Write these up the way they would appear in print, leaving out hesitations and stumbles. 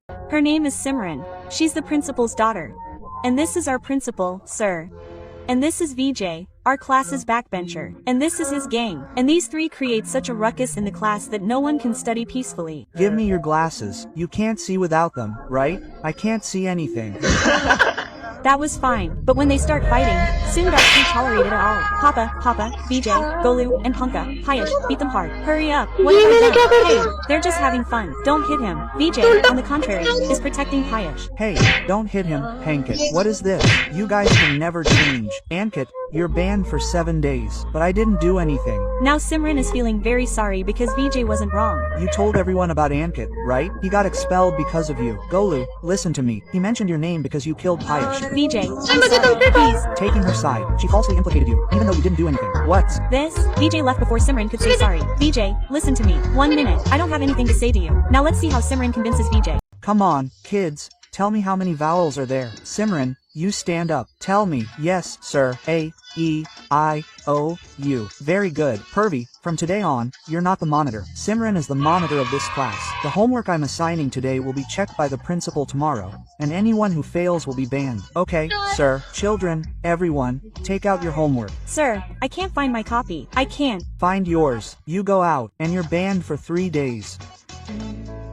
Her name is Simran. She's the principal's daughter. And this is our principal, sir. And this is VJ, our class's backbencher. And this is his gang. And these three create such a ruckus in the class that no one can study peacefully. Give me your glasses. You can't see without them, right? I can't see anything. That was fine, but when they start fighting, soon that can't tolerate it at all. Papa, VJ, Golu, and Punka, Piyush, beat them hard. Hurry up, what have I done? Hey, they're just having fun. Don't hit him. VJ, on the contrary, is protecting Piyush. Hey, don't hit him, Ankit. What is this? You guys can never change. Ankit, you're banned for 7 days. But I didn't do anything. Now Simran is feeling very sorry because VJ wasn't wrong. You told everyone about Ankit, right? He got expelled because of you. Golu, listen to me. He mentioned your name because you killed Piyush. VJ, I'm sorry, please. Taking her side. She falsely implicated you, even though you didn't do anything. What's this? VJ left before Simran could say sorry. VJ, listen to me. 1 minute. I don't have anything to say to you. Now let's see how Simran convinces VJ. Come on, kids. Tell me how many vowels are there. Simran, you stand up. Tell me. Yes, sir. A, E, I, O, U. Very good. Pervy, from today on, you're not the monitor. Simran is the monitor of this class. The homework I'm assigning today will be checked by the principal tomorrow, and anyone who fails will be banned. Okay, sir. Children, everyone, take out your homework. Sir, I can't find my copy. I can't. Find yours. You go out, and you're banned for 3 days.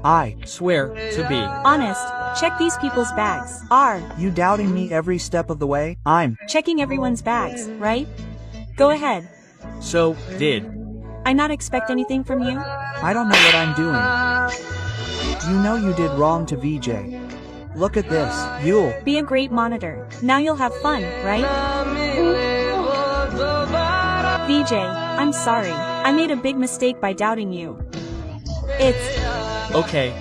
I swear to be honest. Check these people's bags. Are you doubting me every step of the way? I'm checking everyone's bags, right? Go ahead. So did I not expect anything from you? I don't know what I'm doing. You know you did wrong to VJ. Look at this. You'll be a great monitor. Now you'll have fun, right? VJ, I'm sorry. I made a big mistake by doubting you. It's okay.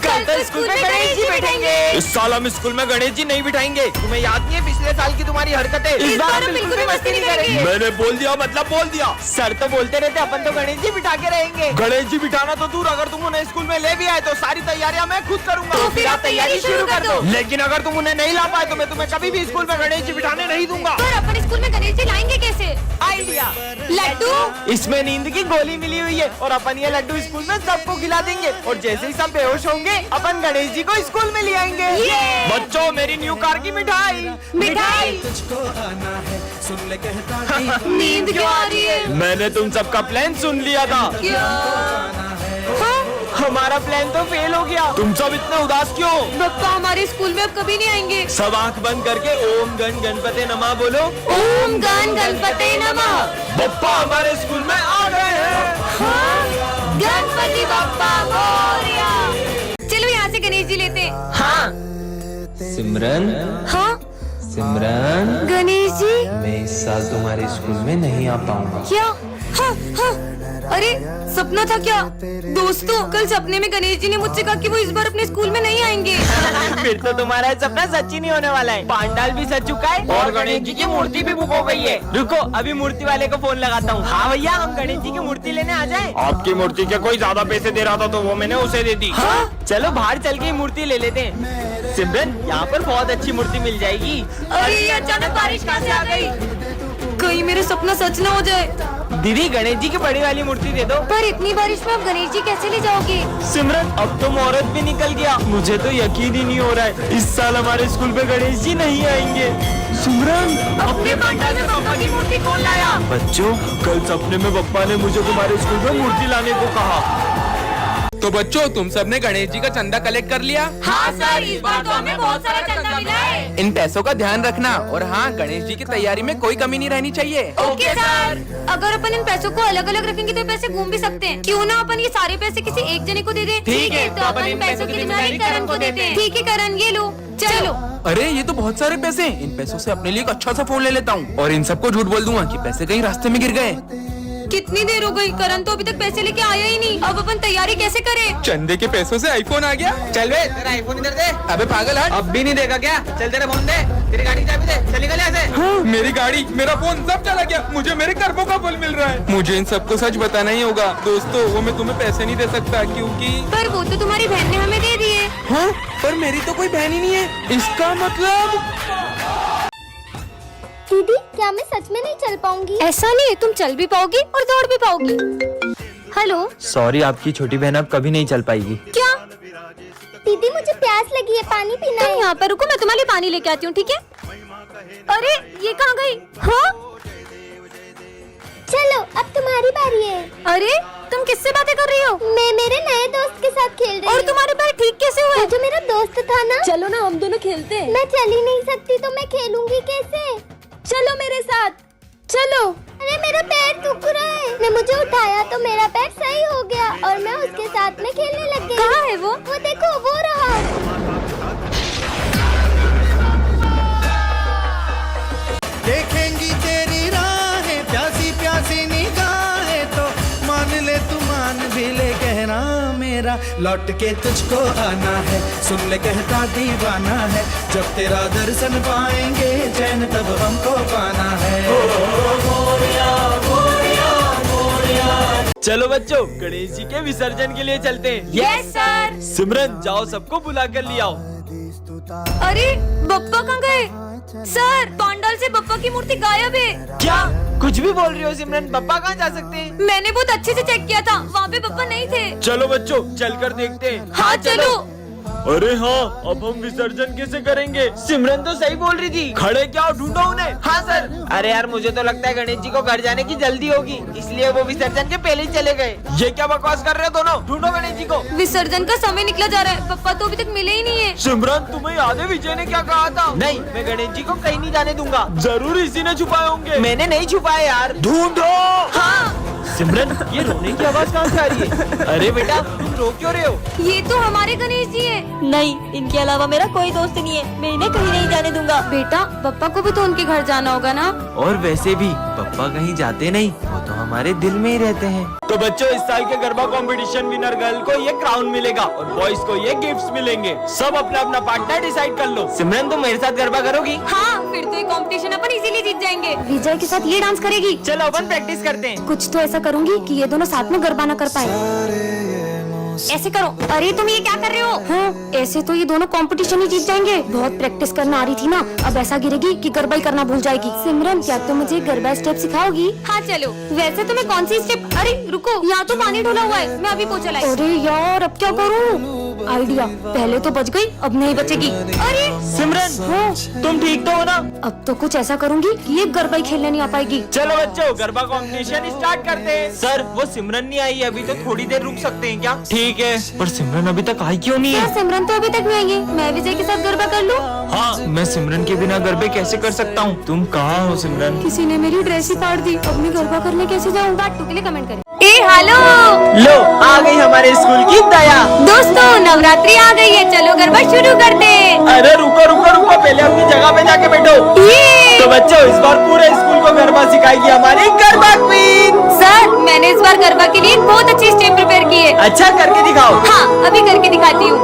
कल तो school में गणेश जी बैठेंगे। इस साल हम school में गणेश जी नहीं बिठाएंगे। तुम्हें याद नहीं है पिछले साल की तुम्हारी हरकतें? इस बार हम बिल्कुल भी मस्ती नहीं करेंगे। मैंने बोल दिया मतलब बोल दिया। सर तो बोलते रहते अपन तो गणेश जी बिठा के रहेंगे। गणेश जी बिठाना तो दूर, अगर तुम उन्हें स्कूल में ले भी आए तो सारी तैयारियां मैं खुद करूंगा। तो फिर आप तैयारी शुरू कर दो। लेकिन अगर तुम उन्हें नहीं ला पाए तो मैं तुम्हें कभी भी स्कूल में गणेश जी बिठाने नहीं दूंगा। पर अपन स्कूल में गणेश जी लाएंगे कैसे? आइडिया, लड्डू। इसमें नींद की गोली मिली हुई है और अपन ये लड्डू स्कूल में सबको खिला देंगे और जैसे ही सब बेहोश होंगे अपन गणेश जी को स्कूल में ले आएंगे। बच्चों, मेरी न्यू कार की मिठाई। मिठाई तुझको आना है, सुन ले कहता नींद क्यों आ रही है? मैंने तुम सबका प्लान सुन लिया था। क्या? हमारा प्लान तो फेल हो गया। तुम सब इतने उदास क्यों? बप्पा हमारे स्कूल में अब कभी नहीं आएंगे। सब आंख बंद करके ओम गण गणपते नमः बोलो। ओम गण गणपते नमः। बप्पा हमारे स्कूल में आ गए हैं। हाँ? गणपति बप्पा मोरया। चलो यहाँ से गणेश जी लेते हैं। हाँ। सिमरन, हाँ? सिमरन, गणेश जी मैं इस साल तुम्हारे स्कूल में नहीं आ पाऊंगा। क्या? हाँ, हाँ। अरे सपना था क्या? दोस्तों, कल सपने में गणेश जी ने मुझसे कहा कि वो इस बार अपने स्कूल में नहीं आएंगे। फिर तो तुम्हारा सपना सच ही नहीं होने वाला है। पांडाल भी सज चुका है और गणेश जी की मूर्ति भी बुक हो गई है। रुको, अभी मूर्ति वाले को फोन लगाता हूँ। हाँ भैया, हम गणेश जी की मूर्ति लेने आ जाएं। आपकी मूर्ति के कोई ज्यादा पैसे दे रहा था तो वो मैंने उसे दे दी। हाँ? चलो बाहर चल के मूर्ति ले लेते हैं। सिमरन, यहाँ पर बहुत अच्छी मूर्ति मिल जाएगी। अरे ये अचानक बारिश कहाँ से आ गई? कहीं मेरा सपना सच ना हो जाए। दीदी, गणेश जी की बड़ी वाली मूर्ति दे दो। पर इतनी बारिश में आप गणेश जी कैसे ले जाओगे? सिमरन, अब तो मुहूर्त भी निकल गया। मुझे तो यकीन ही नहीं हो रहा है इस साल हमारे स्कूल में गणेश जी नहीं आएंगे। सिमरन, अपने पंडाल में पापा की मूर्ति कौन लाया? बच्चों, कल सपने में पप्पा ने मुझे तुम्हारे स्कूल में मूर्ति लाने को कहा। तो बच्चों, तुम सबने गणेश जी का चंदा कलेक्ट कर लिया? हाँ सर, इस बार तो हमें बहुत सारा चंदा मिला है। इन पैसों का ध्यान रखना और हाँ, गणेश जी की तैयारी में कोई कमी नहीं रहनी चाहिए। Okay sir. अगर अपन इन पैसों को अलग अलग रखेंगे तो पैसे घूम भी सकते हैं। क्यों ना अपन ये सारे पैसे किसी एक जने को दे दें? ठीक है, तो अपन इन पैसों की जिम्मेदारी करण को देते हैं। ठीक है करण, ये लो। चलो। अरे ये तो बहुत सारे पैसे हैं। इन पैसों से अपने लिए एक अच्छा सा फोन ले लेता हूँ और इन सबको झूठ बोल दूंगा कि पैसे कहीं रास्ते में गिर गए। कितनी देर हो गई? करण तो अभी तक पैसे लेके आया ही नहीं। अब अपन तैयारी कैसे करें? चंदे के पैसों से आईफोन आ गया। चल बे, तेरा आईफोन इधर दे। अबे पागल हट। अब भी नहीं देगा क्या? चल तेरा फोन दे, तेरी गाड़ी की चाबी दे, चल निकल यहाँ से। हाँ, मेरी गाड़ी, मेरा फोन सब चला गया। मुझे मेरे कर्मों का फल मिल रहा है। मुझे इन सबको सच बताना ही होगा। दोस्तों, वो मैं तुम्हें पैसे नहीं दे सकता क्योंकि पर वो तो तुम्हारी बहन ने हमें दे दिए। हाँ, पर मेरी तो कोई बहन ही नहीं है। इसका मतलब दीदी, क्या मैं सच में नहीं चल पाऊंगी? ऐसा नहीं है, तुम चल भी पाओगी और दौड़ भी पाओगी। हेलो। सॉरी, आपकी छोटी बहन अब कभी नहीं चल पाएगी। क्या? दीदी मुझे प्यास लगी है, पानी पीना तुम है। यहाँ पर रुको, मैं तुम्हारे लिए पानी लेके आती हूँ, ठीक है? अरे ये कहाँ गई? हाँ चलो अब तुम्हारी बारी है। अरे तुम किससे बातें कर रही हो? मैं मेरे नए दोस्त के साथ खेल रही और हूँ। तुम्हारे पैर ठीक कैसे हुए? वो जो मेरा दोस्त था ना। चलो ना हम दोनों खेलते हैं। मैं चल ही नहीं सकती तो मैं खेलूंगी कैसे? चलो मेरे साथ, चलो। अरे मेरा पैर दुख रहा है। ने मुझे उठाया तो मेरा पैर सही हो गया और मैं उसके साथ में खेलने लग गई। कहाँ है वो? वो देखो वो रहा। देखेंगी तेरी राहें, प्यासी प्यासी निगाहें तो मान ले तू मान भी ले, कहना मेरा लौट के तुझको आना है, सुन ले कहता दीवाना है, जब तेरा दर्शन पाएंगे चैन तब हमको पाना है। चलो बच्चों, गणेश जी के विसर्जन के लिए चलते हैं। Yes sir. सिमरन जाओ, सबको बुला कर ले आओ। अरे बप्पा कहाँ गए? सर पंडाल से बप्पा की मूर्ति गायब है। क्या कुछ भी बोल रही हो सिमरन? पापा कहाँ जा सकते हैं? मैंने बहुत अच्छे से चेक किया था, वहाँ पे बप्पा नहीं थे। चलो बच्चों चलकर देखते हैं। हाँ चलो। अरे हाँ, अब हम विसर्जन कैसे करेंगे? सिमरन तो सही बोल रही थी, खड़े क्या हो, ढूंढो उन्हें। हाँ सर। अरे यार मुझे तो लगता है गणेश जी को घर जाने की जल्दी होगी, इसलिए वो विसर्जन के पहले ही चले गए। ये क्या बकवास कर रहे हो दोनों? ढूंढो गणेश जी को। विसर्जन का समय निकला जा रहा है, पप्पा तो अभी तक मिले ही नहीं है। सिमरन तुम्हें याद है विजय ने क्या कहा था? नहीं, मैं गणेश जी को कहीं नहीं जाने दूंगा। जरूर इसी ने छुपाए होंगे। मैंने नहीं छुपाए यार, ढूंढो। हाँ सिमरन ये रोने की आवाज कहाँ से आ रही है? अरे बेटा तुम रो क्यों रहे हो? ये तो हमारे गणेश जी है। नहीं, इनके अलावा मेरा कोई दोस्त नहीं है, मैं इन्हें कहीं नहीं जाने दूंगा। बेटा पप्पा को भी तो उनके घर जाना होगा ना। और वैसे भी पापा कहीं जाते नहीं, वो तो हमारे दिल में ही रहते हैं। तो बच्चों इस साल के गरबा कंपटीशन विनर गर्ल को ये क्राउन मिलेगा और बॉयज को ये गिफ्ट्स मिलेंगे। सब अपना अपना पार्टनर डिसाइड कर लो। सिमरन तुम मेरे साथ गरबा करोगी? हाँ फिर तो ये कंपटीशन अपन इजीली जीत जाएंगे। विजय के साथ ये डांस करेगी। चलो अपन प्रैक्टिस करते हैं। कुछ तो ऐसा करूंगी कि ये दोनों साथ में गरबा ना कर पाए। ऐसे करो। अरे तुम ये क्या कर रहे हो? हाँ, ऐसे तो ये दोनों कंपटीशन ही जीत जाएंगे। बहुत प्रैक्टिस करना आ रही थी ना, अब ऐसा गिरेगी कि गरबा ही करना भूल जाएगी। सिमरन क्या तुम मुझे गरबा स्टेप सिखाओगी? हाँ चलो। वैसे तुम्हें कौन सी स्टेप? अरे रुको, यहाँ तो पानी ढोला हुआ है, मैं अभी पोछा लाई। अरे यार अब क्या करूँ? आइडिया, पहले तो बच गई, अब नहीं बचेगी। अरे सिमरन हाँ, तुम ठीक तो हो ना? अब तो कुछ ऐसा करूंगी कि ये गरबा ही खेलने नहीं आ पाएगी। चलो बच्चों गरबा कंपटीशन स्टार्ट करते हैं। सर वो सिमरन नहीं आई, अभी तो थोड़ी देर रुक सकते हैं क्या? ठीक है, पर सिमरन अभी तक आई क्यों नहीं क्या है? सिमरन तो अभी तक नहीं आई है? मैं विजय के साथ गरबा कर लूं? हाँ, मैं सिमरन के बिना गरबे कैसे कर सकता हूँ? तुम कहाँ हो सिमरन? किसी ने मेरी ड्रेस ही फाड़ दी, अब मैं गरबा करने कैसे जाऊँ? बाटू के लिए कमेंट करें। ए हेलो, लो आ गई हमारे स्कूल की दया। दोस्तों नवरात्रि आ गई है, चलो गरबा शुरू करते हैं। अरे रुको रुको रुको, पहले अपनी जगह पे जाके बैठो। तो बच्चों इस बार पूरे स्कूल को गरबा सिखाएगी हमारी गरबा क्वीन। सर मैंने इस बार गरबा के लिए बहुत अच्छी स्टेप प्रिपेयर की है। अच्छा करके दिखाओ। हाँ अभी करके दिखाती हूँ।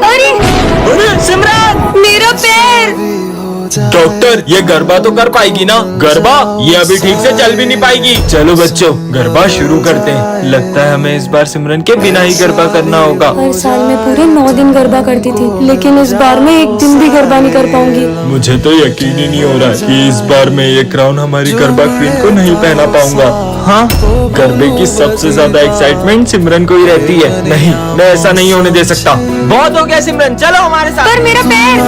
अरे अरे सिमरन मेरा पैर। डॉक्टर ये गरबा तो कर पाएगी ना? गरबा ये अभी ठीक से चल भी नहीं पाएगी। चलो बच्चों गरबा शुरू करते हैं। लगता है हमें इस बार सिमरन के बिना ही गरबा करना होगा। हर साल मैं पूरे 9 दिन गरबा करती थी, लेकिन इस बार मैं एक दिन भी गरबा नहीं कर पाऊंगी। मुझे तो यकीन ही नहीं हो रहा कि इस बार मैं ये क्राउन हमारी गरबा क्वीन को नहीं पहना पाऊंगा। हाँ, गरबे की सबसे ज्यादा एक्साइटमेंट सिमरन को ही रहती है। नहीं, मैं ऐसा नहीं होने दे सकता। बहुत हो गया सिमरन, चलो हमारे साथ। पर मेरा पैर।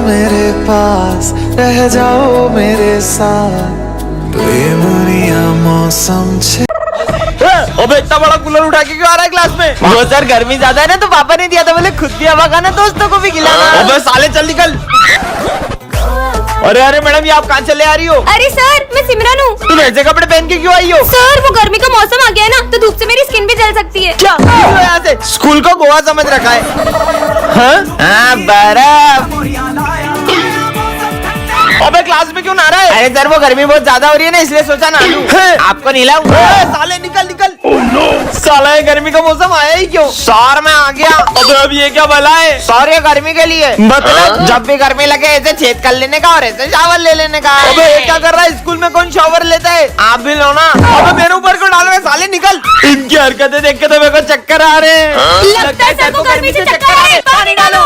मेरे पास रह जाओ मेरे साथ, बेमुनिया मौसम छे। अबे इतना बड़ा कूलर उठा के क्यों आ रहा है क्लास में? वो सर गर्मी ज्यादा है ना, तो पापा ने दिया था, बोले खुद भी हवा खाना दोस्तों को भी खिलाना। अबे साले चल निकल। अरे अरे मैडम ये आप कहाँ चले आ रही हो? अरे सर मैं सिमरन हूँ। तुम ऐसे कपड़े पहन के क्यों आई हो? सर वो गर्मी का मौसम आ गया है ना, तो धूप से मेरी स्किन भी जल सकती है। क्या यहाँ से स्कूल को गोवा समझ रखा है? हाँ बर्फ। अबे क्लास में क्यों नहा रहा है? अरे सर वो गर्मी बहुत ज्यादा हो रही है ना, इसलिए सोचा नहा लूं। आपको नहीं लाऊं? साले निकल निकल। साला ये गर्मी का मौसम आया ही क्यों? सर मैं आ गया। अबे अब ये क्या भला है? सर ये गर्मी के लिए, मतलब जब भी गर्मी लगे ऐसे छेद कर लेने का और ऐसे शावर ले लेने का। अबे ये क्या कर रहा है? स्कूल में कौन शावर लेता है? आप भी लो ना। अबे मेरे ऊपर को डाल रहे साले, निकल। इनकी हरकतें देख के तो मेरे को चक्कर आ रहे हैं। लगता है सर को गर्मी से चक्कर आ रहे हैं, पानी डालो।